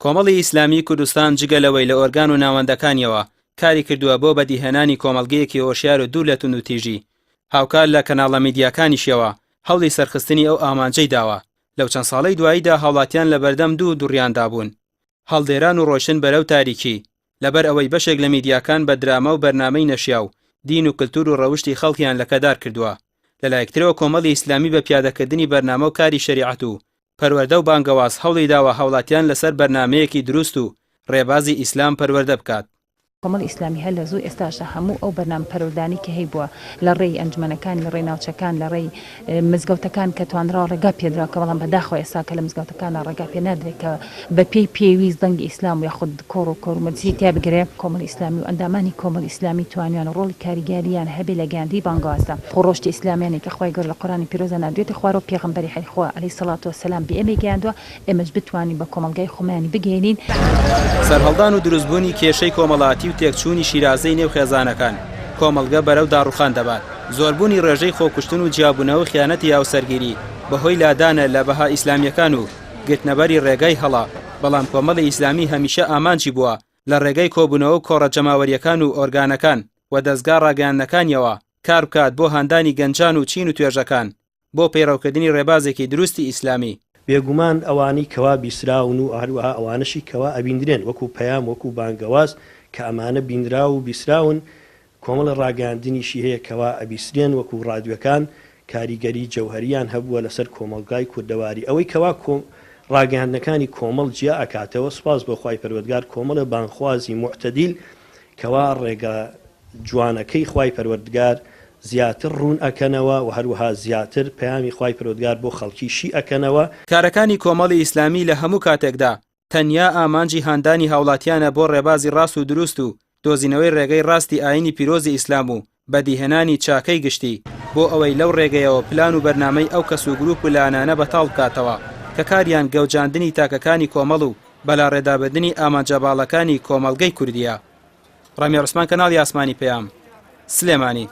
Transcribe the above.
کۆمەڵی ئیسلامی کوردستان جگەلەوەی لە ئۆرگان و ناوەندەکانیەوە کاری کردووە بۆ بەدیهێنانی کۆمەڵگەیەکی هۆشیار و دوو لە تون و تیژی. هاوکار لە کەناڵە میدیاکانیشەوە هەوڵی سەرخستنی ئەو ئامانجەی داوە. لەو چەند ساڵەی دواییدا هاوڵاتیان لە بەردەم دوو دوڕیاندا بوون، هەڵدێران و ڕۆشن بەرەو تاریکی، لەبەر ئەوەی بەشێک لە میدیاکان بە درامە و بەرنامەی نەشیاو دین و کلتور و ڕەوشتی خەڵکیان لەکەدار کردووە. لەلایەکترەوە کۆمەڵی ئیسلامی بە پیادەکردنی بەرنامە و کاری شەریعەت و پەروەردە و بانگەواز هەوڵی داوە هاوڵاتیان لەسەر بەرنمەیەکی دروست و ڕێبازی ئیسلام پەروەردە بکات. کۆمەڵی ئیسلامی هەر لە زوو ئێستاشە هەموو ئەو بەرنامە پەروەردانی کە هەیبووە لە ڕێی ئەنجومەنەکان، لە ڕێی ناوچەکان، لە ڕێی مزگەوتەکان کە توانرا ڕێگا پێدرا کە بەڵام بەداخەوە ئێستا کە لە مزگەوتەکانە ڕێگا پێ نادرێت کە بە پێی پێویست دەنگی ئیسلام و یاخود کۆڕ و کۆمەلسی تیا بگرێت. کۆمەڵی ئیسلامی و ئەندامانی کۆمەڵی ئیسلامی توانیان و ڕۆڵی کاریگەریان هەبێ لە گەیاندی بانگوازدا خۆڕۆشتی ئیسلامیانی کە خوای گەورە لە قورئانی پیرۆزە نردوێتی خوارەوە پێغەمبەری خوا عەلەیهی سەڵات وسەلام بە ئێمە گەیاندووە، ئێمەش بتوانین بە کۆمەلگای خۆمانی بگەینین. سەرهەڵدان و دروستبوونی کێشەی کۆمەڵاتی و تێکچوونی شیرازەی نێو خێزانەکان کۆمەلگە بەرەو داڕوخان دەبات. زۆربوونی ڕێژەی خۆکوشتن و جیابوونەوە خیانەتی یاوسەرگیری بەهۆی لادانە لە بەها ئیسلامیەکان و گرتنەبەری ڕێگای هەڵا، بەڵام کۆمەڵی ئیسلامی هەمیشە ئامانجی بووە لە ڕێگەی کۆبوونەوە و کۆڕەجەماوەریەکان و ئۆرگانەکان و دەستگا ڕاگەیاندنەکانیەوە کار بکات بۆ هەندانی گەنجان و چین و توێژەکان بۆ پەیڕەوکردنی ڕێبازێکی دروستی ئیسلامی. بێگومان ئەوانی کەوا بیسراون و هەروەها ئەوانشی کەوا ئەبیندرێن وەکو پەیام وەکو بانگەواز کە ئەمانە بیندرا و بیسراون، کۆمەڵە ڕاگەاندنیشی هەیە کەوا ئەبیسرێن وەکو ڕادیۆکان کاریگەری جەوهریان هەبووە لەسەر کۆمەلگای کوردەواری. ئەوەی کەوا ڕاگەاندنەکانی کۆمەڵ جیا ئەکاتەوە، سپاس بۆ خوای پەروەردگار، کۆمەڵە بانخوازی معتەدیل کەوا ڕێگە جوانەکەی خوای پەروەردگار زیاتر ڕوون ئەکەنەوە و هەروەها زیاتر پەیامی خوای پەروەردگار بۆ خەڵکیشی ئەکەنەوە. کارەکانی کۆمەڵی ئیسلامی لە هەموو کاتێکدا تەنیا ئامانجی هاندانی هاوڵاتیانە بۆ ڕێبازی ڕاست و دروست و دۆزینەوەی ڕێگەی ڕاستی ئاینی پیرۆزی ئیسلام و بەدیهێنانی چاکەی گشتی بۆ ئەوەی لەو ڕێگەیەوە پلان و بەرنامەی ئەو کەس و گروپ و لانانە بەتاڵ بکاتەوە کە کاریان گەوجاندنی تاکەکانی کۆمەڵ و بەلاڕێدابردنی ئامانجەباڵەکانی کۆمەڵگەی کوردیە. ڕەمی عوسمان، کەناڵی ئاسمانی پەیام، سلێمانی.